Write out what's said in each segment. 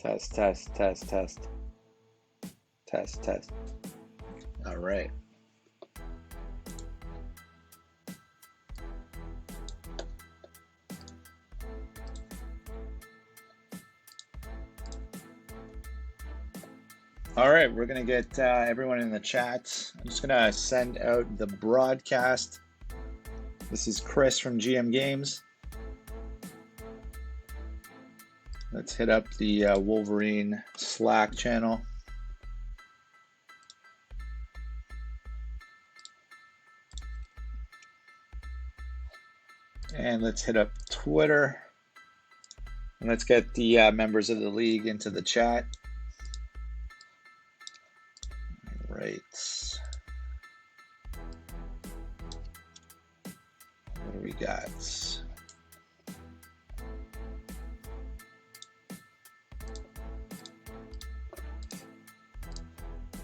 Test, test, test, test, test, test. All right. All right, we're gonna get everyone in the chat. I'm just gonna send out the broadcast. This is Chris from GM Games. Let's hit up the Wolverine Slack channel. And let's hit up Twitter. And let's get the members of the league into the chat. All right. What do we got?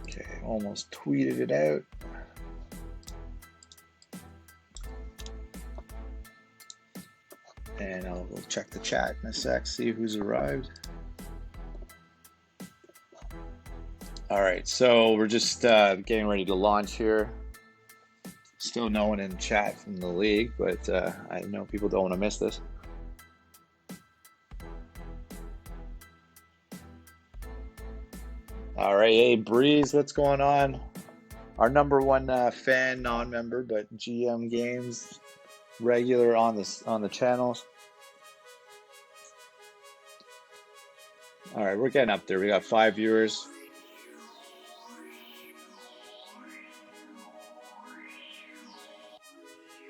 Okay, almost tweeted it out. And I'll go check the chat in a sec, see who's arrived. All right, so we're just getting ready to launch here. Still no one in chat from the league, but I know people don't want to miss this. All right, hey Breeze, what's going on? Our number one fan, non-member, but GM Games regular on the channels. All right, we're getting up there. We got 5 viewers.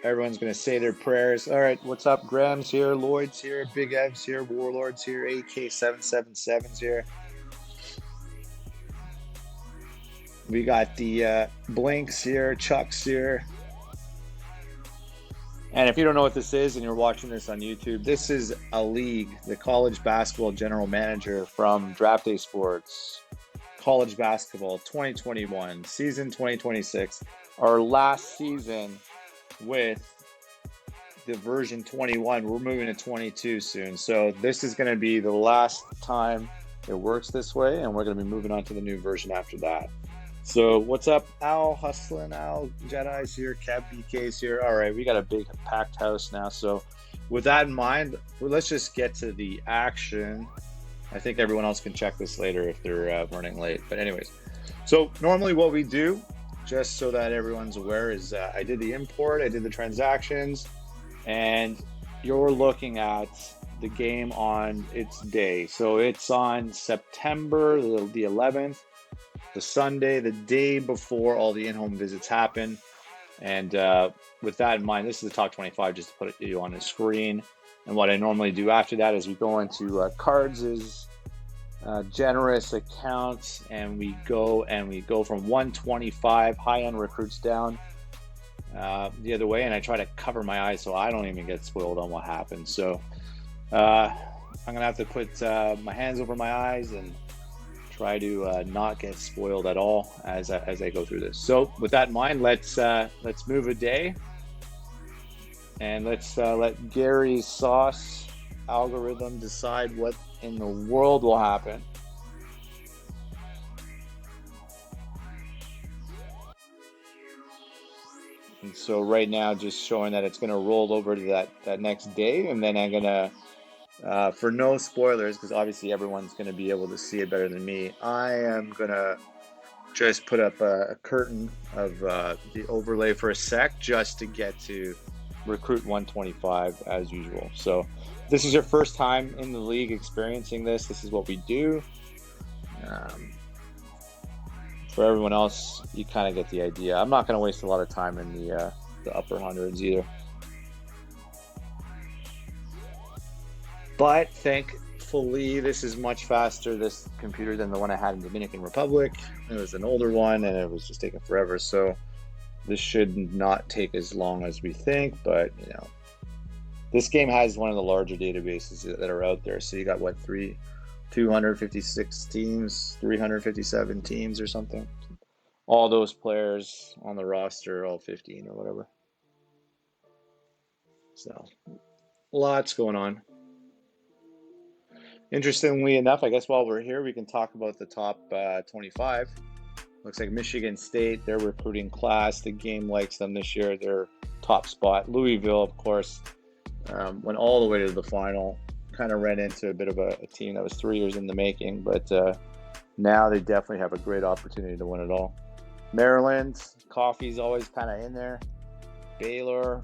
Everyone's gonna say their prayers. All right, what's up? Graham's here, Lloyd's here, Big Ev's here, Warlord's here, AK777's here. We got the Blinks here, Chuck's here. And if you don't know what this is and you're watching this on YouTube, this is a league, the college basketball general manager from Draft Day Sports, college basketball 2021, season 2026, our last season with the version 21. We're moving to 22 soon. So this is going to be the last time it works this way, and we're going to be moving on to the new version after that. So what's up, Al? Hustlin', Al, Jedi's here, Cab BK's here. All right, we got a big packed house now. So with that in mind, let's just get to the action. I think everyone else can check this later if they're running late. But anyways, so normally what we do, just so that everyone's aware, is I did the import, I did the transactions, and you're looking at the game on its day. So it's on September the 11th. The Sunday, the day before all the in-home visits happen. And with that in mind, this is the top 25 just to put you on the screen. And what I normally do after that is we go into cards' generous accounts, and we go from 125 high-end recruits down the other way, and I try to cover my eyes so I don't even get spoiled on what happens. So I'm gonna have to put my hands over my eyes and try to not get spoiled at all as I go through this. So with that in mind, let's move a day, and let's let Gary's sauce algorithm decide what in the world will happen. And so right now, just showing that it's going to roll over to that next day, and then I'm gonna. For no spoilers, because obviously everyone's going to be able to see it better than me, I am going to just put up a curtain of the overlay for a sec just to get to recruit 125 as usual. So if this is your first time in the league experiencing this is what we do. For everyone else, you kind of get the idea. I'm not going to waste a lot of time in the upper hundreds either. But thankfully, this is much faster, this computer, than the one I had in Dominican Republic. It was an older one, and it was just taking forever. So this should not take as long as we think. But, you know, this game has one of the larger databases that are out there. So you got, what, 256 teams, 357 teams or something. All those players on the roster, all 15 or whatever. So lots going on. Interestingly enough, I guess while we're here, we can talk about the top 25. Looks like Michigan State, their recruiting class, the game likes them this year. They're top spot. Louisville, of course, went all the way to the final. Kind of ran into a bit of a team that was 3 years in the making, but now they definitely have a great opportunity to win it all. Maryland, Coffee's always kind of in there. Baylor,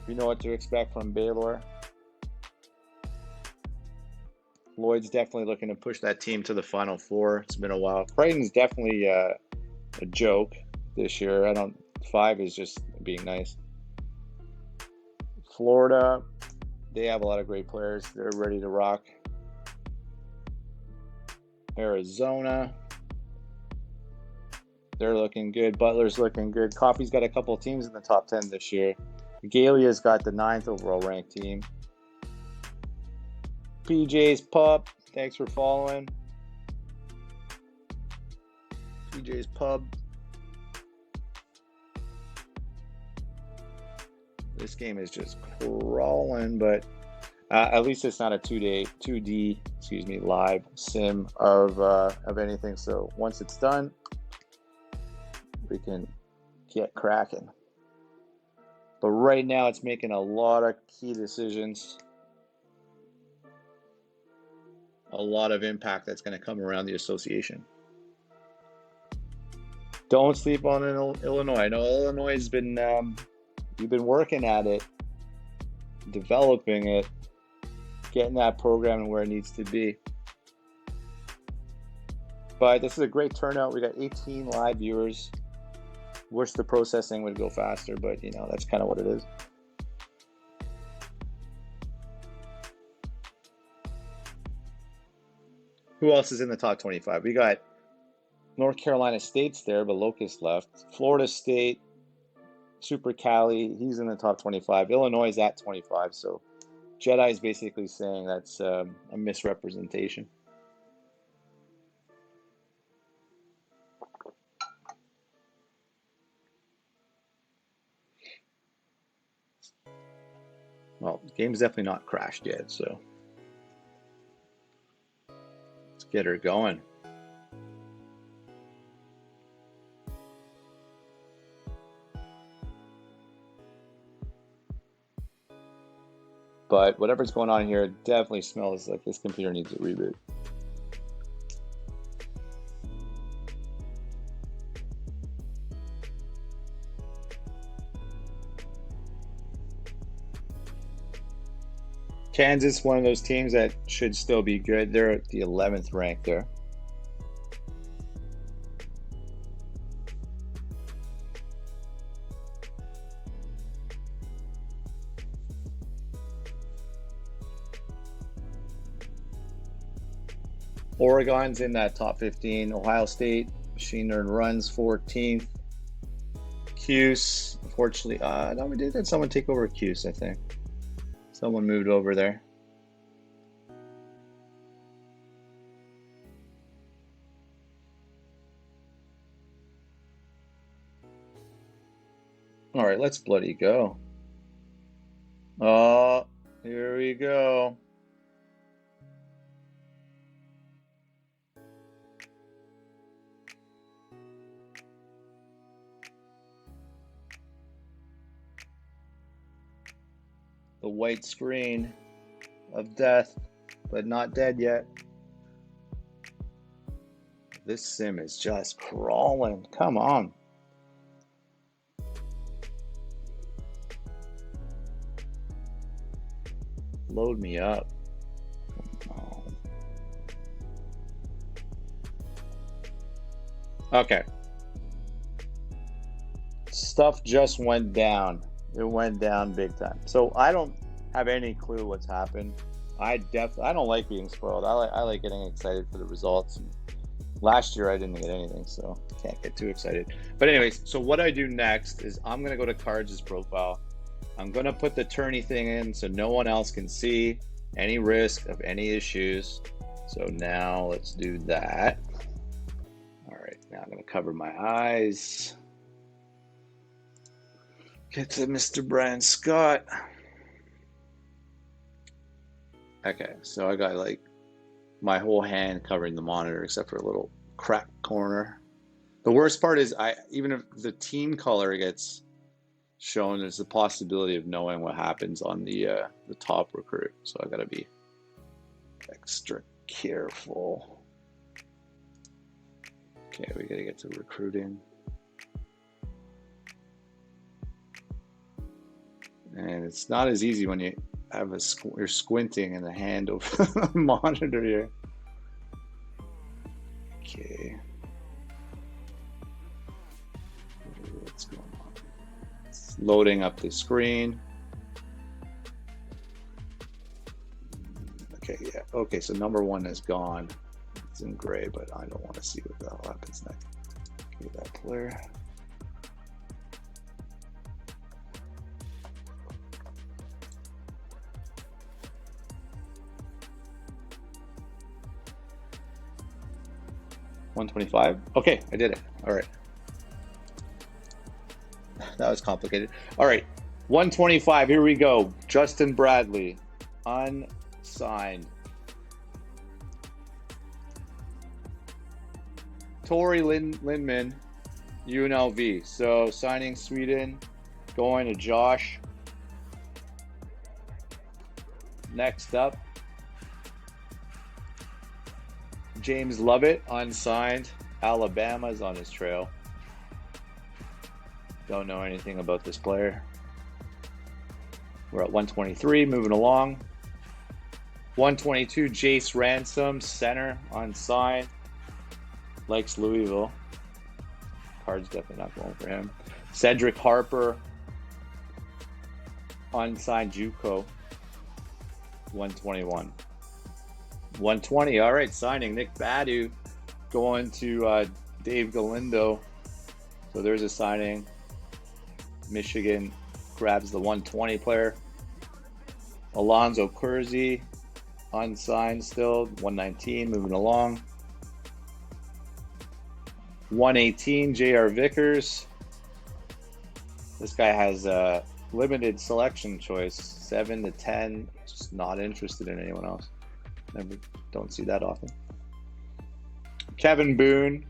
you know what to expect from Baylor. Lloyd's definitely looking to push that team to the Final Four. It's been a while. Creighton's definitely a joke this year. 5 is just being nice. Florida, they have a lot of great players. They're ready to rock. Arizona, they're looking good. Butler's looking good. Coffee's got a couple of teams in the top 10 this year. Galia's got the 9th overall ranked team. PJ's Pub, thanks for following. PJ's Pub. This game is just crawling, but at least it's not a 2D, live sim of anything. So once it's done, we can get cracking. But right now, it's making a lot of key decisions. A lot of impact that's going to come around the association. Don't sleep on Illinois. I know Illinois has been, you've been working at it, developing it, getting that program where it needs to be. But this is a great turnout. We got 18 live viewers. Wish the processing would go faster, but that's kind of what it is. Who else is in the top 25? We got North Carolina State's there, but Locust left. Florida State, Super Cali, he's in the top 25. Illinois is at 25, so Jedi is basically saying that's a misrepresentation. Well, the game's definitely not crashed yet, so let's get her going. But whatever's going on here, it definitely smells like this computer needs a reboot. Kansas, one of those teams that should still be good. They're at the 11th rank there. Oregon's in that top 15. Ohio State, Machine Nerd Runs 14th. Cuse, unfortunately, no, we did have someone take over Cuse, I think. Someone moved over there. All right, let's bloody go. Oh, here we go. The white screen of death, but not dead yet. This sim is just crawling. Come on. Load me up. Oh. Okay. Stuff just went down. It went down big time. So I don't have any clue what's happened. I don't like being spoiled. I like getting excited for the results. Last year I didn't get anything, so can't get too excited. But anyways, so what I do next is I'm gonna go to Cards' profile. I'm gonna put the tourney thing in so no one else can see any risk of any issues. So now let's do that. All right, now I'm gonna cover my eyes. Get to Mr. Brian Scott. Okay, so I got like my whole hand covering the monitor except for a little crack corner. The worst part is even if the team color gets shown, there's the possibility of knowing what happens on the top recruit. So I gotta be extra careful. Okay, we gotta get to recruiting. And it's not as easy when you have you're squinting and the hand over the monitor here. Okay. What's going on? It's loading up the screen. Okay, yeah. Okay, so number 1 is gone. It's in gray, but I don't want to see what the hell happens next. Okay, that player. $125. Okay, I did it. All right. That was complicated. All right, 125. Here we go. Justin Bradley, unsigned. Tori Lindman, UNLV. So signing Sweden, going to Josh. Next up, James Lovett, unsigned. Alabama's on his trail. Don't know anything about this player. We're at 123, moving along. 122, Jace Ransom, center, unsigned. Likes Louisville. Card's definitely not going for him. Cedric Harper, unsigned JUCO. 121. 120. All right, signing Nick Badu, going to Dave Galindo. So there's a signing. Michigan grabs the 120 player. Alonzo Kersey, unsigned still. 119, moving along. 118, J.R. Vickers. This guy has a limited selection choice, 7 to 10. Just not interested in anyone else. Don't see that often. Kevin Boone,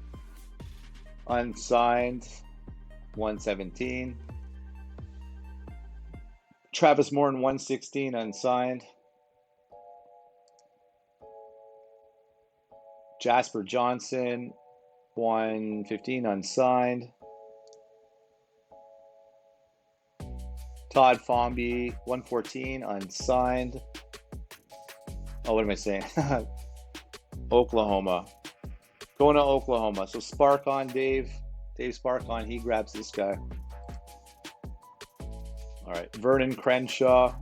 unsigned, 117. Travis Morton, 116, unsigned. Jasper Johnson, 115, unsigned. Todd Fomby, 114, unsigned. Oh, what am I saying? Oklahoma. Going to Oklahoma. So Spark on Dave. Dave Spark on. He grabs this guy. All right. Vernon Crenshaw,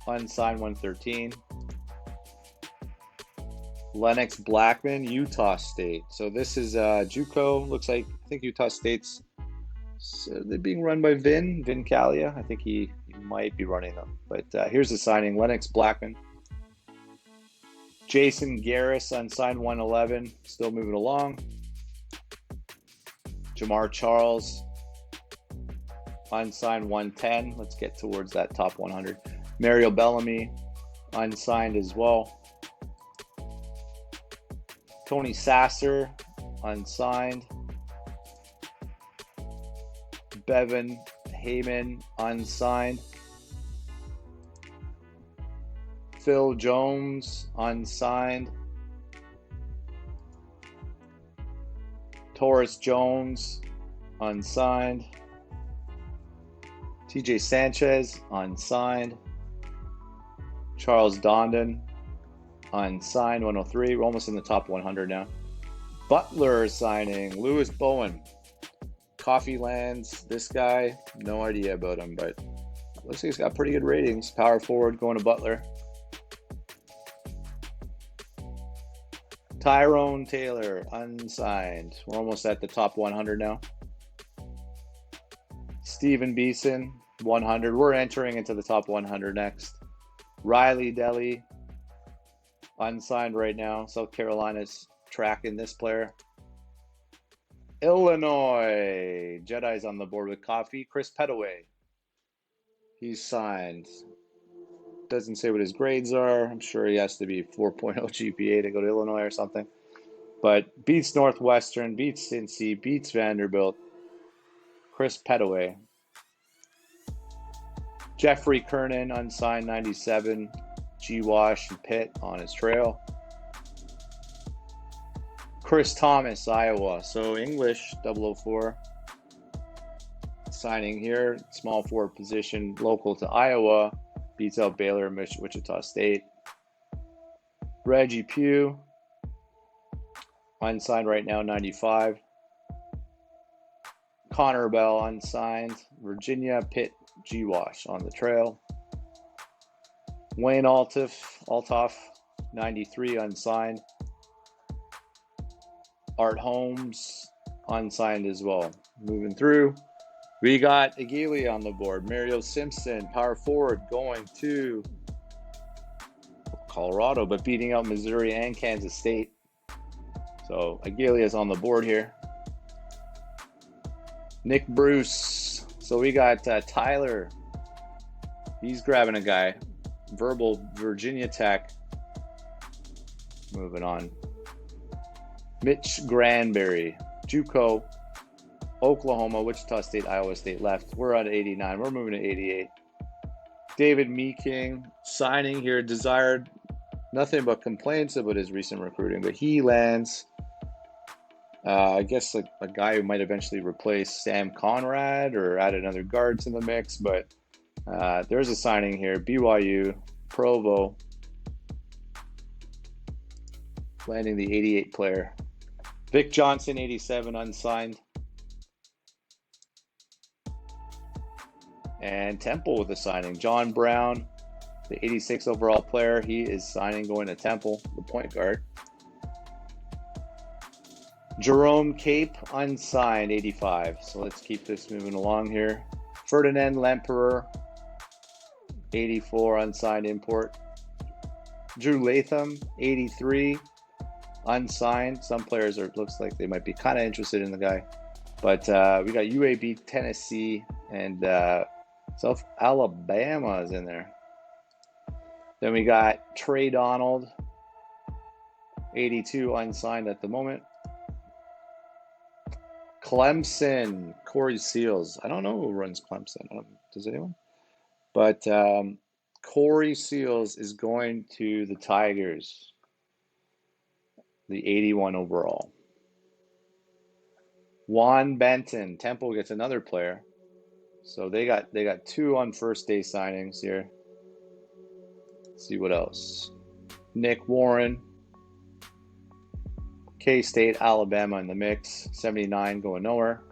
unsigned, 113. Lennox Blackman, Utah State. So this is JUCO. Looks like, I think Utah State's, so they're being run by Vin Calia. I think he might be running them. But here's the signing. Lennox Blackman. Jason Garris, unsigned, 111, still moving along. Jamar Charles, unsigned, 110. Let's get towards that top 100. Mario Bellamy, unsigned as well. Tony Sasser, unsigned. Bevan Heyman, unsigned. Phil Jones, unsigned. Taurus Jones, unsigned. TJ Sanchez, unsigned. Charles Dondon, unsigned, 103. We're almost in the top 100 now. Butler signing, Lewis Bowen. Coffee Lands, this guy, no idea about him, but looks like he's got pretty good ratings. Power forward, going to Butler. Tyrone Taylor, unsigned. We're almost at the top 100 now. Steven Beeson, 100. We're entering into the top 100 next. Riley Deli, unsigned right now. South Carolina's tracking this player. Illinois, Jedi's on the board with coffee. Chris Pettaway, he's signed. Doesn't say what his grades are. I'm sure he has to be 4.0 GPA to go to Illinois or something. But beats Northwestern, beats Cincy, beats Vanderbilt. Chris Pettaway. Jeffrey Kernan, unsigned 97. G-Wash and Pitt on his trail. Chris Thomas, Iowa. So English, 004. Signing here, small forward position, local to Iowa. Beats out Baylor and Wichita State. Reggie Pugh, unsigned right now, 95. Connor Bell, unsigned. Virginia, Pitt, G-Wash on the trail. Wayne Altoff, 93, unsigned. Art Holmes, unsigned as well. Moving through, we got Aguilia on the board. Mario Simpson, power forward, going to Colorado, but beating out Missouri and Kansas State. So Aguilia's on the board here. Nick Bruce. So we got Tyler. He's grabbing a guy. Verbal, Virginia Tech. Moving on. Mitch Granberry, JUCO, Oklahoma, Wichita State, Iowa State left. We're on 89. We're moving to 88. David Meeking, signing here, desired nothing but complaints about his recent recruiting, but he lands, I guess, like a guy who might eventually replace Sam Conrad or add another guard to the mix. But there's a signing here. BYU, Provo, landing the 88 player. Vic Johnson, 87, unsigned. And Temple with a signing. John Brown, the 86 overall player. He is signing, going to Temple, the point guard. Jerome Cape, unsigned, 85. So let's keep this moving along here. Ferdinand Lempereur, 84, unsigned import. Drew Latham, 83, unsigned. Some players looks like they might be kind of interested in the guy. But we got UAB, Tennessee, and South Alabama is in there. Then we got Trey Donald, 82, unsigned at the moment. Clemson, Corey Seals. I don't know who runs Clemson. Does anyone? But Corey Seals is going to the Tigers, the 81 overall. Juan Benton, Temple gets another player. So they got two on first day signings here. Let's see what else. Nick Warren, K-State, Alabama in the mix. 79 going nowhere.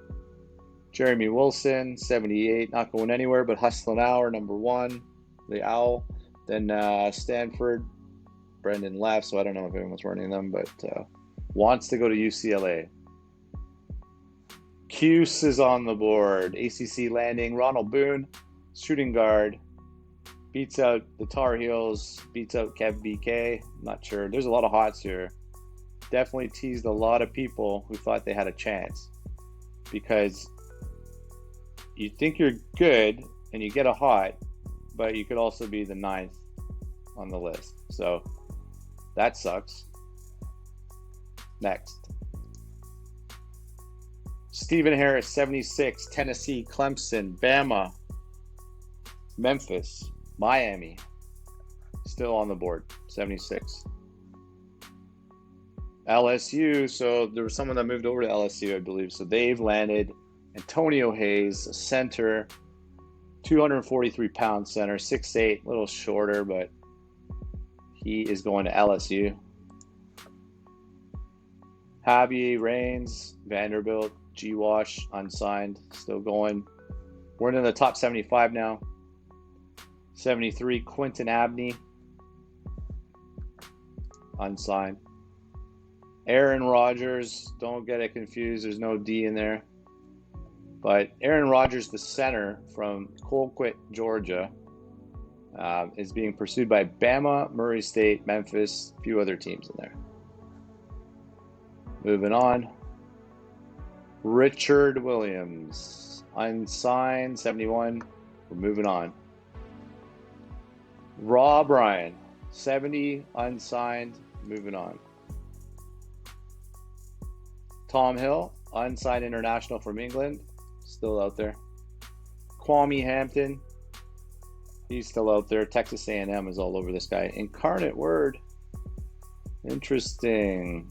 Jeremy Wilson, 78, not going anywhere, but hustling hour, number 1, the Owl. Then Stanford, Brendan left, so I don't know if anyone's running them, but wants to go to UCLA. Cuse is on the board. ACC landing. Ronald Boone, shooting guard. Beats out the Tar Heels. Beats out Kev BK. I'm not sure. There's a lot of hots here. Definitely teased a lot of people who thought they had a chance. Because you think you're good and you get a hot, but you could also be the 9th on the list. So that sucks. Next. Stephen Harris, 76, Tennessee, Clemson, Bama, Memphis, Miami, still on the board, 76. LSU, so there was someone that moved over to LSU, I believe. So they've landed Antonio Hayes, a center, 243-pound center, 6'8", a little shorter, but he is going to LSU. Javier Reigns, Vanderbilt, G-Wash, unsigned, still going. We're in the top 75 now. 73, Quentin Abney, unsigned. Aaron Rodgers, don't get it confused, there's no D in there. But Aaron Rodgers, the center from Colquitt, Georgia, is being pursued by Bama, Murray State, Memphis, a few other teams in there. Moving on. Richard Williams, unsigned, 71. We're moving on. Rob Ryan, 70, unsigned, moving on. Tom Hill, unsigned international from England, still out there. Kwame Hampton, he's still out there. Texas A&M is all over this guy. Incarnate Word, interesting.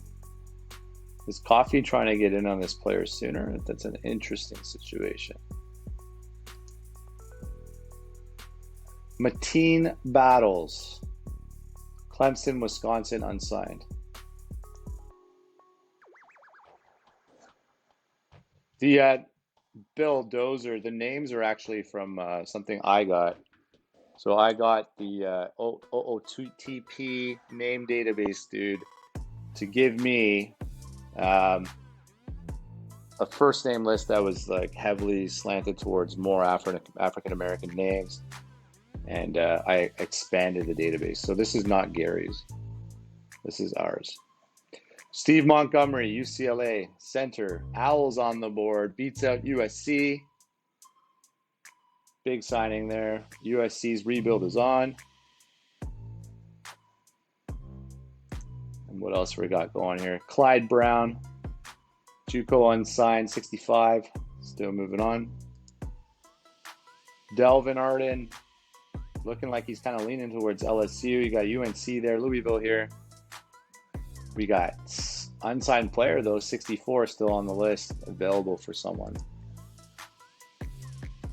Is Coffee trying to get in on this player sooner? That's an interesting situation. Mateen Battles, Clemson, Wisconsin, unsigned. The Bill Dozer, the names are actually from something I got. So I got the OOTP name database dude to give me a first name list that was like heavily slanted towards more African American names, and I expanded the database. So this is not Gary's, this is ours. Steve Montgomery, UCLA, center. Owls on the board, beats out USC. Big signing there. USC's rebuild is on. And what else we got going here? Clyde Brown, JUCO unsigned, 65. Still moving on. Delvin Arden, looking like he's kind of leaning towards LSU. You got UNC there, Louisville here. We got unsigned player though, 64 still on the list, available for someone.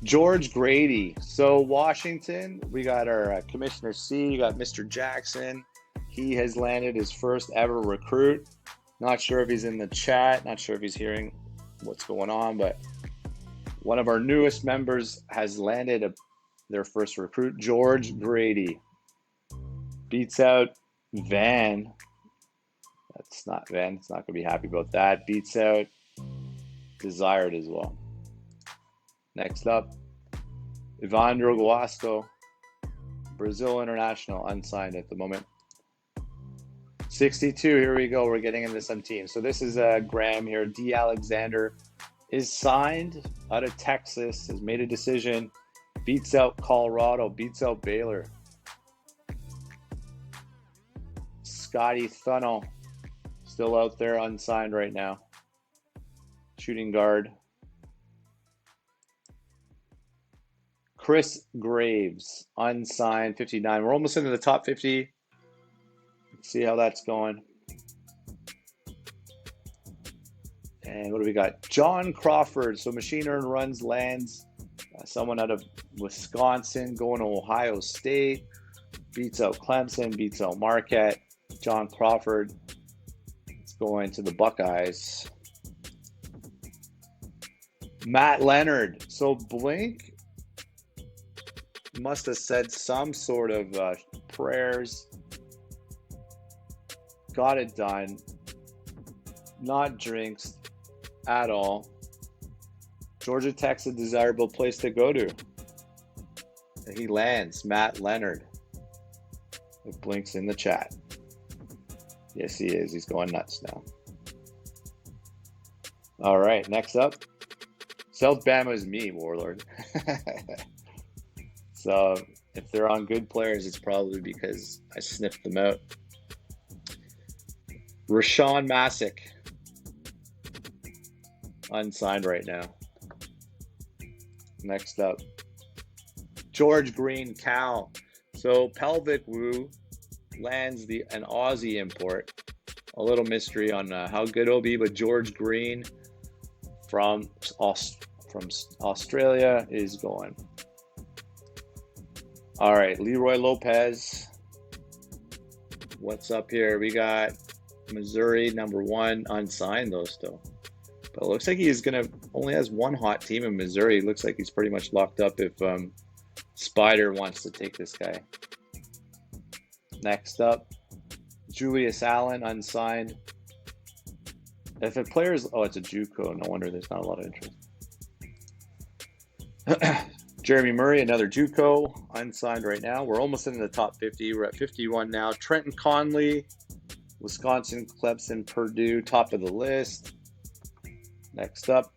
George Grady. So Washington, we got our Commissioner C, you got Mr. Jackson. He has landed his first ever recruit. Not sure if he's in the chat, not sure if he's hearing what's going on, but one of our newest members has landed their first recruit, George Grady. Beats out Van. That's not Van. It's not going to be happy about that. Beats out Desired as well. Next up, Evandro Guasco, Brazil International, unsigned at the moment. 62, here we go. We're getting into some teams. So this is Graham here. D. Alexander is signed out of Texas, has made a decision, beats out Colorado, beats out Baylor. Scotty Thunnell, still out there, unsigned right now. Shooting guard. Chris Graves, unsigned, 59. We're almost into the top 50. Let's see how that's going. And what do we got? John Crawford. So Machine Earn Runs lands someone out of Wisconsin going to Ohio State. Beats out Clemson, beats out Marquette. John Crawford is going to the Buckeyes. Matt Leonard. So Blink must have said some sort of prayers. Got it done. Not drinks at all. Georgia Tech's a desirable place to go to. And he lands. Matt Leonard. It blinks in the chat. Yes, he is. He's going nuts now. All right, next up. South Bama's me, Warlord. So if they're on good players, it's probably because I sniffed them out. Rashawn Masick, unsigned right now. Next up, George Green, Cal. So Pelvic Woo lands an Aussie import. A little mystery on how good it'll be, but George Green from Australia is going. All right, Leroy Lopez. What's up here? We got Missouri, #1, unsigned though still. But it looks like he's only has one hot team in Missouri. Looks like he's pretty much locked up if Spider wants to take this guy. Next up, Julius Allen, unsigned. If a player's, it's a JUCO. No wonder there's not a lot of interest. Jeremy Murray, another JUCO, unsigned right now. We're almost in the top 50. We're at 51 now. Trenton Conley, Wisconsin, Clemson, Purdue, top of the list. Next up,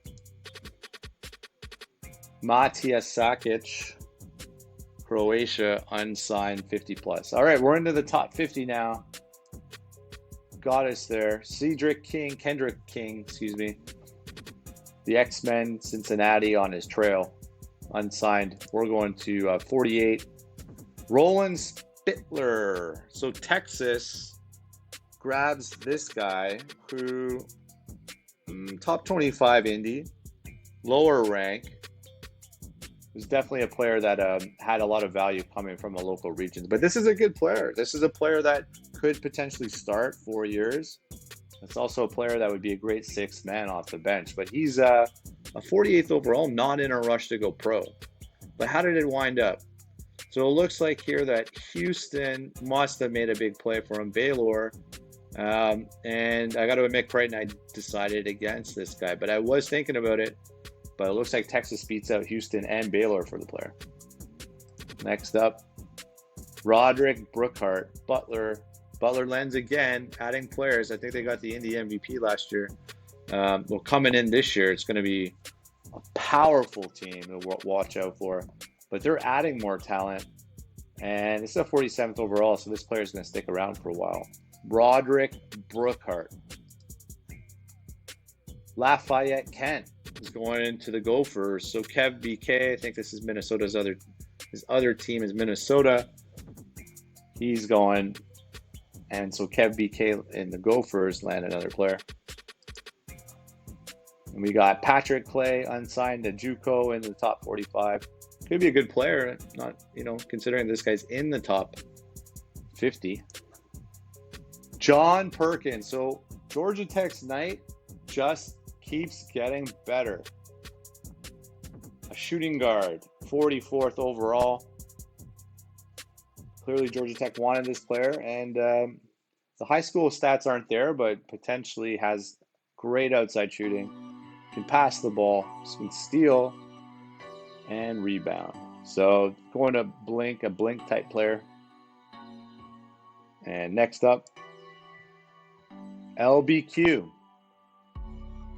Matias Sakic, Croatia, unsigned, 50 plus. All right, we're into the top 50 now. Got us there. Kendrick King, excuse me. The X-Men, Cincinnati on his trail, unsigned. We're going to 48. Roland Spittler. So Texas grabs this guy who, top 25 Indy, lower rank. Was definitely a player that had a lot of value coming from the local regions. But this is a good player. This is a player that could potentially start 4 years. It's also a player that would be a great sixth man off the bench. But he's a 48th overall, not in a rush to go pro. But how did it wind up? So it looks like here that Houston must have made a big play for him, Baylor. And I got to admit, Creighton, I decided against this guy. But I was thinking about it. But it looks like Texas beats out Houston and Baylor for the player. Next up, Roderick Brookhart, Butler. Butler lens again, adding players. I think they got the Indy MVP last year. Well, coming in this year, it's going to be a powerful team to watch out for. But they're adding more talent. And this is a 47th overall, so this player is going to stick around for a while. Roderick Brookhart. Lafayette Kent is going into the Gophers. So Kev BK, I think this is Minnesota's his other team is Minnesota. He's going, and so Kev BK in the Gophers land another player. And we got Patrick Clay unsigned to JUCO in the top 45. Could be a good player, not considering this guy's in the top 50. John Perkins. So Georgia Tech's night just keeps getting better. A shooting guard, 44th overall. Clearly Georgia Tech wanted this player, and the high school stats aren't there, but potentially has great outside shooting, can pass the ball, can steal, and rebound. So going to a blink type player. And next up, LBQ.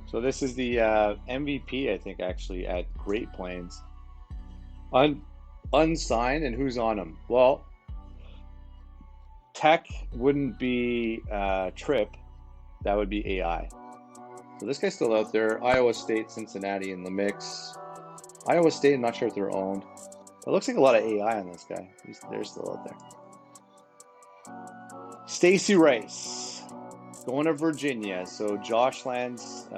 So this is the MVP, I think, actually, at Great Plains. Unsigned, and who's on him? Well, Tech wouldn't be Trip. That would be AI. So this guy's still out there. Iowa State, Cincinnati in the mix. Iowa State, I'm not sure if they're owned. It looks like a lot of AI on this guy. They're still out there. Stacey Rice. Going to Virginia. So Josh lands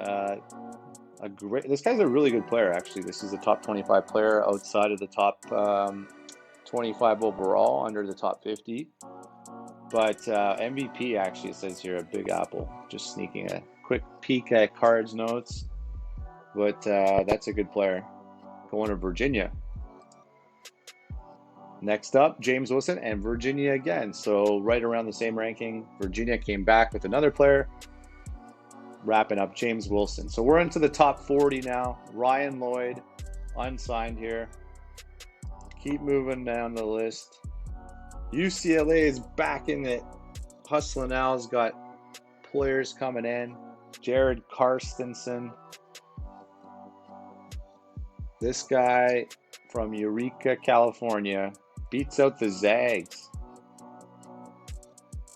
this guy's a really good player, actually. This is a top 25 player outside of the top 25 overall, under the top 50. But MVP, actually, it says here, a Big Apple. Just sneaking a quick peek at Cards notes. But that's a good player. Going to Virginia. Next up, James Wilson and Virginia again. So right around the same ranking. Virginia came back with another player. Wrapping up James Wilson. So we're into the top 40 now. Ryan Lloyd, unsigned here. Keep moving down the list. UCLA is back in it. Hustling Al's got players coming in. Jared Karstensen. This guy from Eureka, California, beats out the Zags.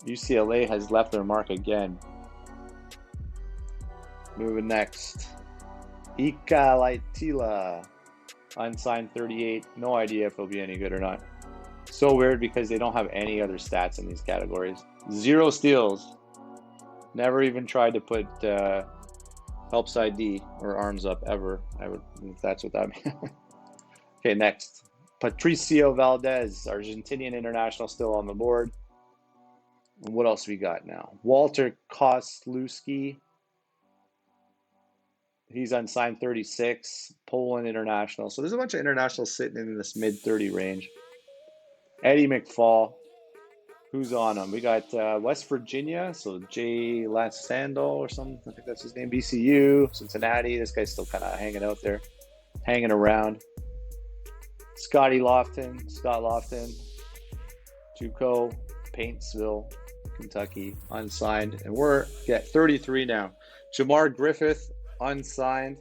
UCLA has left their mark again. Moving next. Ika Laitila, unsigned 38. No idea if he'll be any good or not. So weird because they don't have any other stats in these categories. 0 steals. Never even tried to put help side D or arms up ever. If that's what that means. Okay, next. Patricio Valdez, Argentinian international, still on the board. And what else we got now? Walter Koslewski. He's unsigned 36. Poland international. So there's a bunch of internationals sitting in this mid-30 range. Eddie McFall. Who's on him? We got West Virginia. So Jay Lassandall or something. I think that's his name. VCU. Cincinnati. This guy's still kind of hanging out there. Hanging around. Scott Lofton, JUCO, Paintsville, Kentucky, unsigned. And we're at 33 now. Jamar Griffith, unsigned.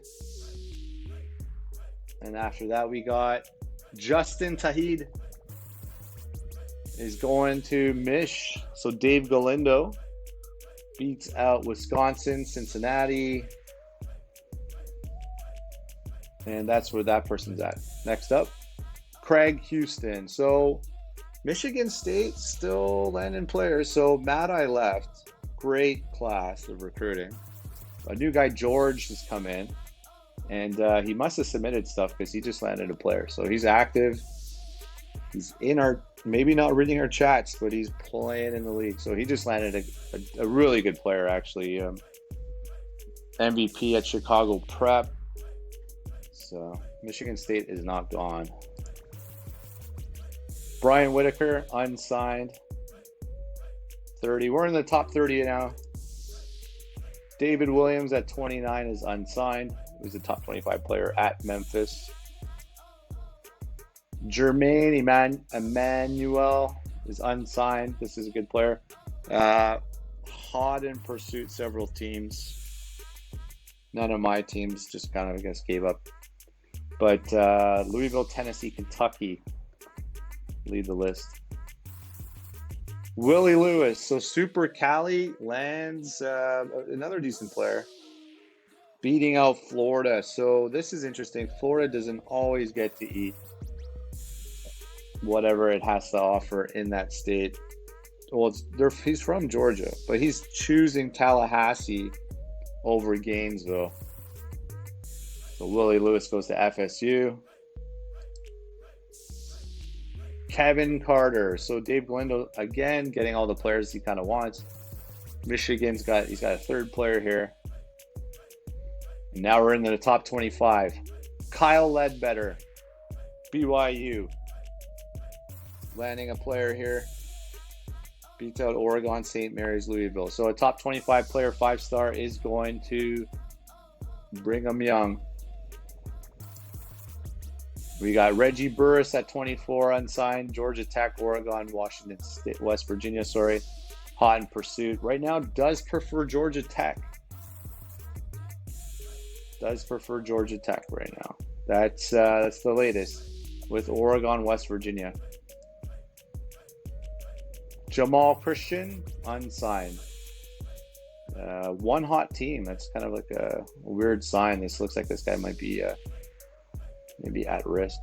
And after that, we got Justin Tahid, is going to Mish. So Dave Galindo beats out Wisconsin, Cincinnati. And that's where that person's at. Next up, Craig Houston. So Michigan State still landing players. So Mad-Eye left. Great class of recruiting. A new guy, George, has come in. And he must have submitted stuff because he just landed a player. So he's active. He's in our, maybe not reading our chats, but he's playing in the league. So he just landed a really good player, actually. MVP at Chicago Prep. So Michigan State is not gone. Brian Whitaker, unsigned. 30. We're in the top 30 now. David Williams at 29 is unsigned. He's a top 25 player at Memphis. Jermaine Emmanuel is unsigned. This is a good player. Hot in pursuit, several teams. None of my teams, just kind of, I guess, gave up. But Louisville, Tennessee, Kentucky lead the list. Willie Lewis. So Super Cali lands another decent player, beating out Florida. So this is interesting. Florida doesn't always get to eat whatever it has to offer in that state. Well, he's from Georgia, but he's choosing Tallahassee over Gainesville. So Willie Lewis goes to FSU. Kevin Carter. So Dave Galindo, again, getting all the players he kind of wants. Michigan's he's got a third player here. And now we're into the top 25. Kyle Ledbetter, BYU. Landing a player here. Beats out Oregon, St. Mary's, Louisville. So a top 25 player, 5-star, is going to Brigham Young. We got Reggie Burris at 24, unsigned. Georgia Tech, Oregon, Washington State, West Virginia, hot in pursuit. Right now, does prefer Georgia Tech. Does prefer Georgia Tech right now. That's the latest with Oregon, West Virginia. Jamal Christian, unsigned. One hot team. That's kind of like a weird sign. This looks like this guy might be maybe at risk.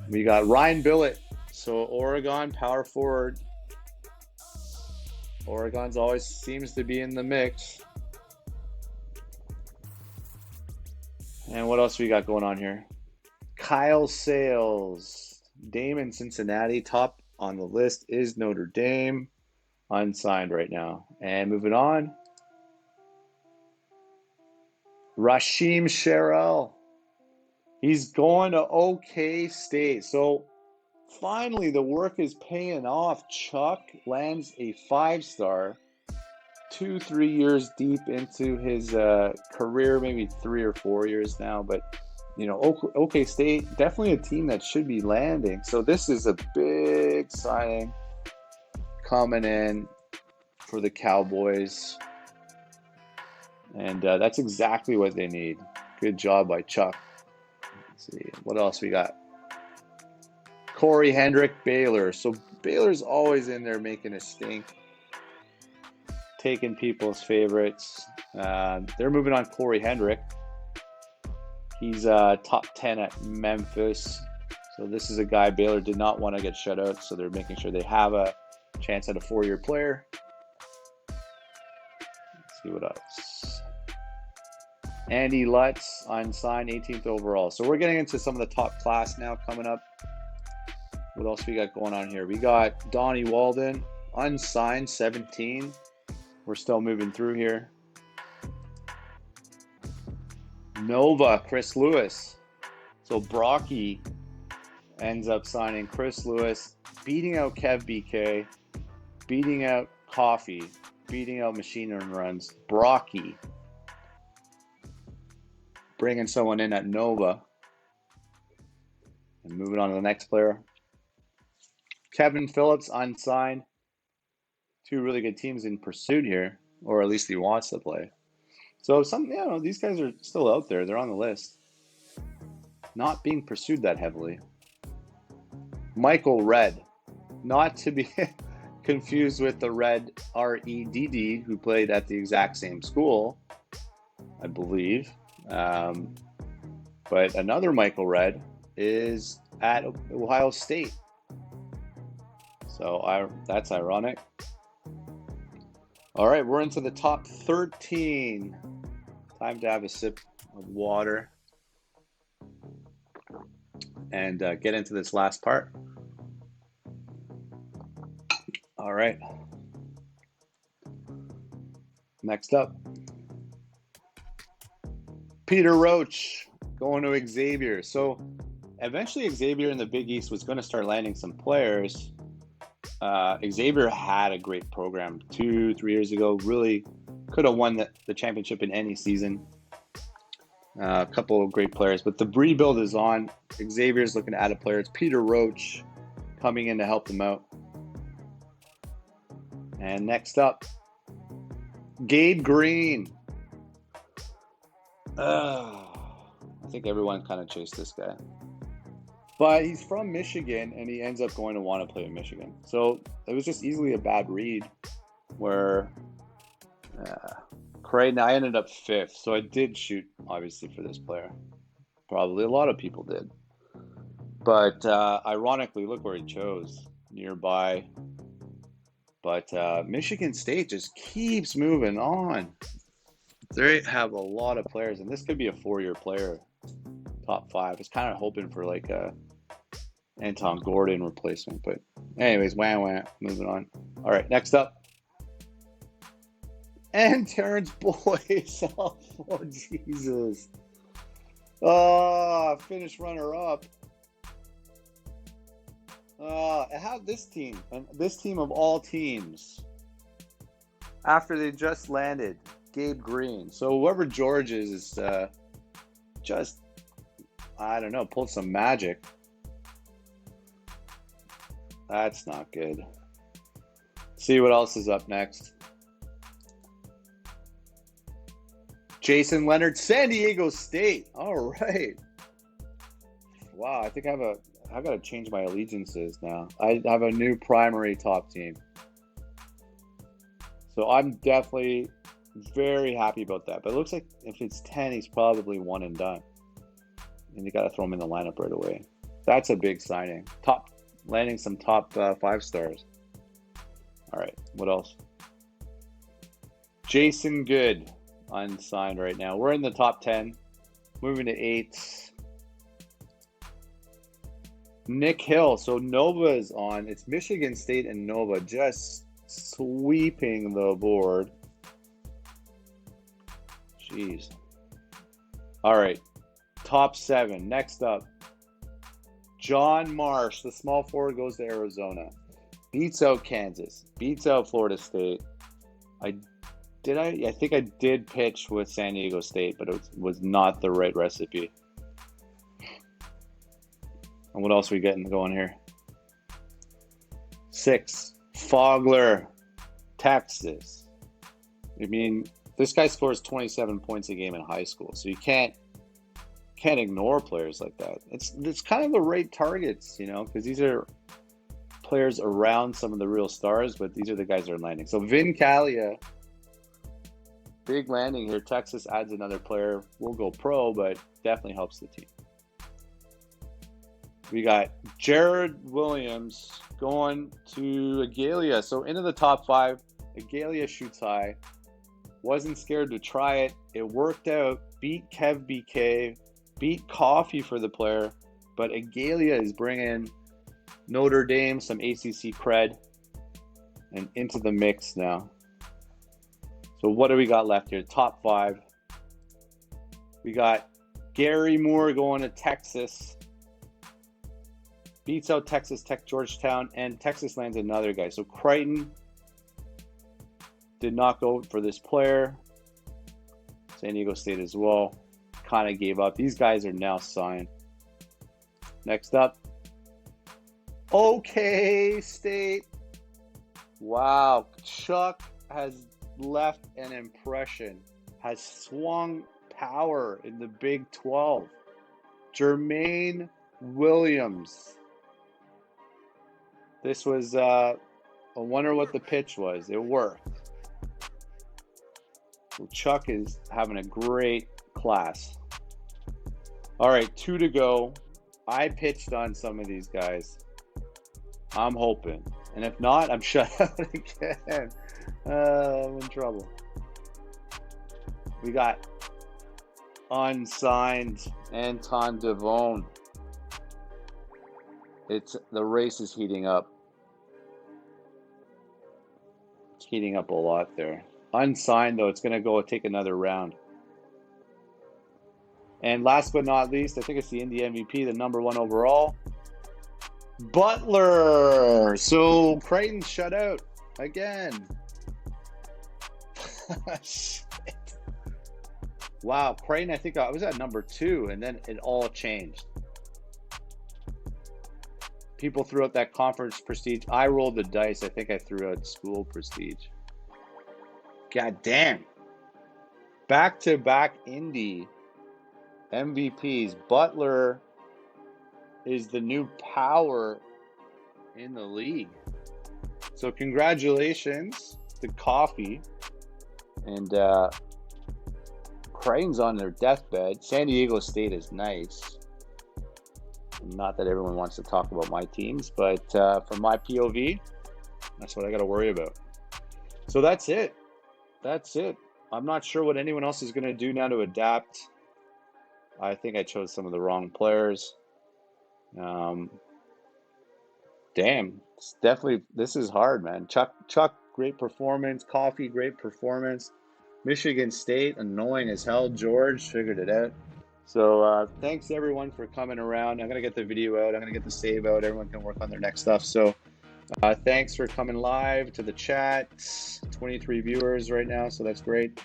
We got Ryan Billett. So Oregon, power forward. Oregon's always seems to be in the mix. And what else we got going on here? Kyle Sales. Damon, Cincinnati. Top on the list is Notre Dame. Unsigned right now. And moving on. Rasheem Sherrill. He's going to OK State. So finally the work is paying off. Chuck lands a 5-star 2-3 years deep into his career, maybe 3 or 4 years now. But, you know, OK State, definitely a team that should be landing. So this is a big signing coming in for the Cowboys. And that's exactly what they need. Good job by Chuck. Let's see, what else we got? Corey Hendrick, Baylor. So Baylor's always in there making a stink. Taking people's favorites. They're moving on Corey Hendrick. He's top 10 at Memphis. So this is a guy Baylor did not want to get shut out. So they're making sure they have a chance at a 4-year player. Let's see what else. Andy Lutz, unsigned, 18th overall. So we're getting into some of the top class now coming up. What else we got going on here? We got Donnie Walden, unsigned, 17. We're still moving through here. Nova, Chris Lewis. So Brocky ends up signing Chris Lewis, beating out Kev BK, beating out Coffee, beating out Machine and Runs. Brocky bringing someone in at Nova. And moving on to the next player. Kevin Phillips, unsigned. 2 really good teams in pursuit here, or at least he wants to play. So these guys are still out there. They're on the list. Not being pursued that heavily. Michael Redd, not to be confused with the Red, R-E-D-D, who played at the exact same school, I believe. But another Michael Redd is at Ohio State. So that's ironic. All right, we're into the top 13. Time to have a sip of water and get into this last part. All right. Next up, Peter Roach going to Xavier. So eventually Xavier in the Big East was going to start landing some players. Xavier had a great program 2-3 years ago. Really could have won the championship in any season. A couple of great players, but the rebuild is on. Xavier's looking to add a player. It's Peter Roach coming in to help them out. And next up, Gabe Green. I think everyone kind of chased this guy. But he's from Michigan, and he ends up going to want to play in Michigan. So it was just easily a bad read where Creighton, I ended up 5th. So I did shoot, obviously, for this player. Probably a lot of people did. But ironically, look where he chose, nearby. But Michigan State just keeps moving on. They have a lot of players, and this could be a 4-year player, top 5. I was kind of hoping for like a Anton Gordon replacement, but anyways, wah, moving on. All right, next up. And Terrence Boyce. Oh, Jesus. Finished runner-up. How this team, and this team of all teams, after they just landed Gabe Green. So whoever George is just, I don't know, pulled some magic. That's not good. See what else is up next. Jason Leonard, San Diego State. All right. Wow, I think I got to change my allegiances now. I have a new primary top team. So I'm definitely very happy about that. But it looks like if it's 10, he's probably one and done. And you got to throw him in the lineup right away. That's a big signing. Landing some top 5 stars. All right, what else? Jason Good, unsigned right now. We're in the top 10, moving to 8. Nick Hill. So Nova is on. It's Michigan State and Nova just sweeping the board. Jeez. All right, top 7. Next up, John Marsh, the small forward, goes to Arizona. Beats out Kansas. Beats out Florida State. I think I did pitch with San Diego State, but it was not the right recipe. And what else are we getting going here? 6. Fogler, Texas. I mean, this guy scores 27 points a game in high school, so you can't ignore players like that. It's kind of the right targets, because these are players around some of the real stars, but these are the guys that are landing. So Vin Calia, big landing here. Texas adds another player. We'll go pro, but definitely helps the team. We got Jared Williams going to Agalia. So into the top 5. Agalia shoots high. Wasn't scared to try it. It worked out. Beat Kev BK. Beat Coffee for the player. But Agalia is bringing Notre Dame some ACC cred and into the mix now. So what do we got left here? Top 5. We got Gary Moore going to Texas. Beats out Texas Tech, Georgetown, and Texas lands another guy. So Creighton did not go for this player. San Diego State as well. Kind of gave up. These guys are now signed. Next up, OK State. Wow. Chuck has left an impression. Has swung power in the Big 12. Jermaine Williams This was, I wonder what the pitch was. It worked. So Chuck is having a great class. All right, 2 to go. I pitched on some of these guys. I'm hoping. And if not, I'm shut out again. I'm in trouble. We got unsigned Anton Devone. The race is heating up. It's heating up a lot there. Unsigned though, it's gonna go take another round. And last but not least, I think it's the Indy MVP, the #1 overall, Butler. So Creighton's shut out again. Shit. Wow, Creighton, I think I was at #2, and then it all changed. People threw out that conference prestige. I rolled the dice. I think I threw out school prestige. God damn. Back-to-back Indy MVPs. Butler is the new power in the league. So congratulations to Coffee. And Creighton's on their deathbed. San Diego State is nice. Not that everyone wants to talk about my teams, but from my POV, that's what I got to worry about. So that's it. That's it. I'm not sure what anyone else is going to do now to adapt. I think I chose some of the wrong players. Damn, it's definitely, this is hard, man. Chuck, great performance. Coffee, great performance. Michigan State, annoying as hell. George figured it out. So thanks everyone for coming around. I'm going to get the video out. I'm going to get the save out. Everyone can work on their next stuff. So thanks for coming live to the chat. 23 viewers right now, so that's great.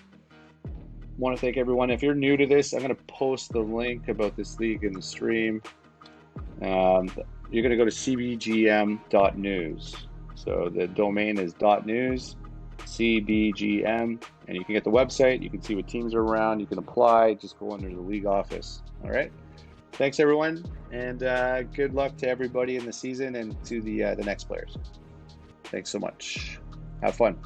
Want to thank everyone. If you're new to this, I'm going to post the link about this league in the stream. You're going to go to cbgm.news. So the domain is .news, CBGM, and you can get the website. You can see what teams are around. You can apply. Just go under the league office. All right. Thanks, everyone, and good luck to everybody in the season and to the next players. Thanks so much. Have fun.